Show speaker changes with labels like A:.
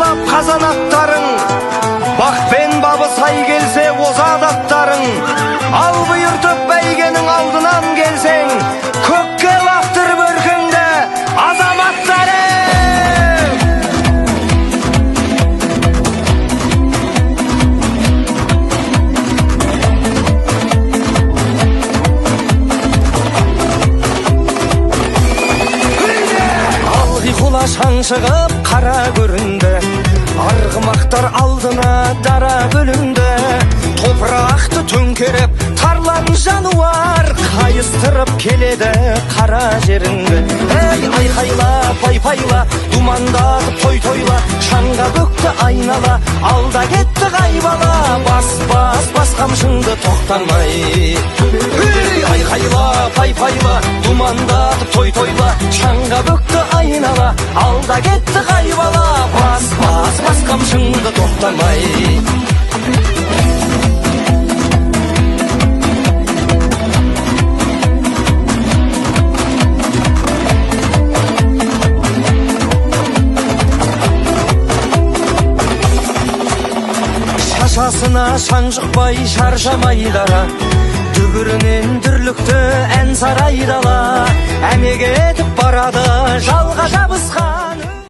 A: шулап қазанаттарың, бақпен бабы сай келсе озат аттарың. Ал бұйыртып бәйгенің алдынан келсең, көкке лақтыр бөркіңді азаматтарың. Шаң шығып қара көрінді, арғымақтар алдына дара бөлінді. Топырақты төңкеріп тарлан жануар, қайыстырып келеді қара жеріңді. Ей айқайла пай-пайла, думандатып той-тойла, шаңға бөкті айнала, алда кетті қайбала. Бас қамшыңды тоқтамай. Ей айқайла пай-пайла, думандатып той-тойла, шаңға бөкті айнала, алда кетті қайбала. Бас қамшыңды тоқтамай. Шашасына шаң жұқпай шаршамай дара, дүбірінен дүрлікті ән сарай дала. Әмеге етіп барады жалға жабысқан.